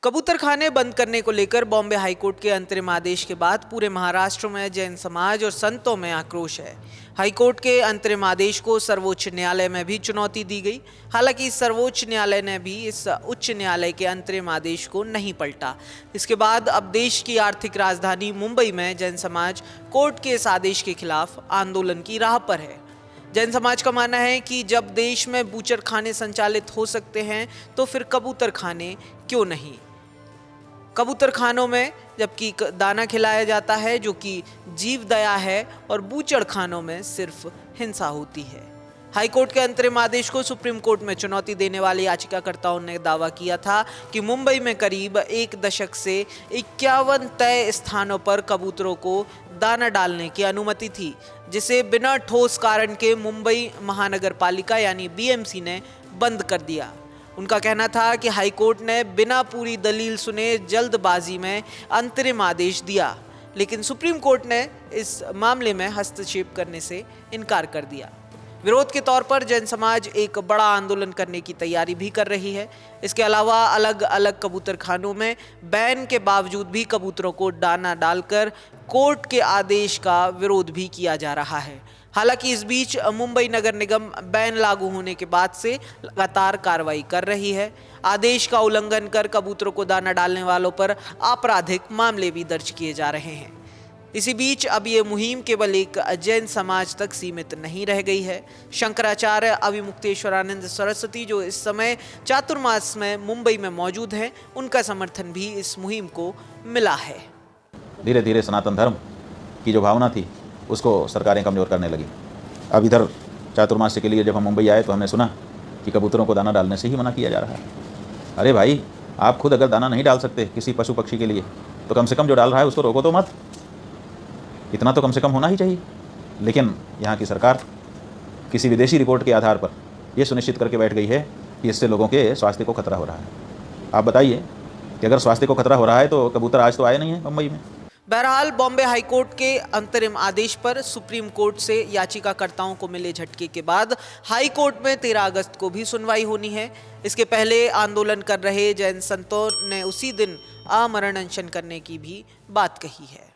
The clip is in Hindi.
कबूतरखाने बंद करने को लेकर बॉम्बे हाईकोर्ट के अंतरिम आदेश के बाद पूरे महाराष्ट्र में जैन समाज और संतों में आक्रोश है। हाईकोर्ट के अंतरिम आदेश को सर्वोच्च न्यायालय में भी चुनौती दी गई। हालांकि सर्वोच्च न्यायालय ने भी इस उच्च न्यायालय के अंतरिम आदेश को नहीं पलटा। इसके बाद अब देश की आर्थिक राजधानी मुंबई में जैन समाज कोर्ट के इस आदेश के खिलाफ आंदोलन की राह पर है। जैन समाज का मानना है कि जब देश में बूचड़ खाने संचालित हो सकते हैं तो फिर कबूतर खाने क्यों नहीं। कबूतर खानों में जबकि दाना खिलाया जाता है जो कि जीव दया है, और बूचड़ खानों में सिर्फ हिंसा होती है। हाईकोर्ट के अंतरिम आदेश को सुप्रीम कोर्ट में चुनौती देने वाले याचिकाकर्ताओं ने दावा किया था कि मुंबई में करीब 1 दशक से 51 तय स्थानों पर कबूतरों को दाना डालने की अनुमति थी, जिसे बिना ठोस कारण के मुंबई महानगर पालिका यानी बीएमसी ने बंद कर दिया। उनका कहना था कि हाईकोर्ट ने बिना पूरी दलील सुने जल्दबाजी में अंतरिम आदेश दिया, लेकिन सुप्रीम कोर्ट ने इस मामले में हस्तक्षेप करने से इनकार कर दिया। विरोध के तौर पर जैन समाज एक बड़ा आंदोलन करने की तैयारी भी कर रही है। इसके अलावा अलग अलग कबूतरखानों में बैन के बावजूद भी कबूतरों को दाना डालकर कोर्ट के आदेश का विरोध भी किया जा रहा है। हालांकि इस बीच मुंबई नगर निगम बैन लागू होने के बाद से लगातार कार्रवाई कर रही है। आदेश का उल्लंघन कर कबूतरों को दाना डालने वालों पर आपराधिक मामले भी दर्ज किए जा रहे हैं। इसी बीच अब ये मुहिम केवल एक जैन समाज तक सीमित नहीं रह गई है। शंकराचार्य अविमुक्तेश्वरानंद सरस्वती, जो इस समय चातुर्मास में मुंबई में मौजूद हैं, उनका समर्थन भी इस मुहिम को मिला है। धीरे धीरे सनातन धर्म की जो भावना थी उसको सरकारें कमज़ोर करने लगी। अब इधर चातुर्मास्य के लिए जब हम मुंबई आए तो हमने सुना कि कबूतरों को दाना डालने से ही मना किया जा रहा है। अरे भाई, आप खुद अगर दाना नहीं डाल सकते किसी पशु पक्षी के लिए तो कम से कम जो डाल रहा है उसको रोको तो मत। इतना तो कम से कम होना ही चाहिए। लेकिन यहाँ की सरकार किसी विदेशी रिपोर्ट के आधार पर यह सुनिश्चित करके बैठ गई है कि इससे लोगों के स्वास्थ्य को खतरा हो रहा है। आप बताइए कि अगर स्वास्थ्य को खतरा हो रहा है तो कबूतर आज तो आए नहीं है मुंबई में। बहरहाल बॉम्बे हाईकोर्ट के अंतरिम आदेश पर सुप्रीम कोर्ट से याचिकाकर्ताओं को मिले झटके के बाद हाईकोर्ट में 13 अगस्त को भी सुनवाई होनी है। इसके पहले आंदोलन कर रहे जैन संतों ने उसी दिन आमरण अनशन करने की भी बात कही है।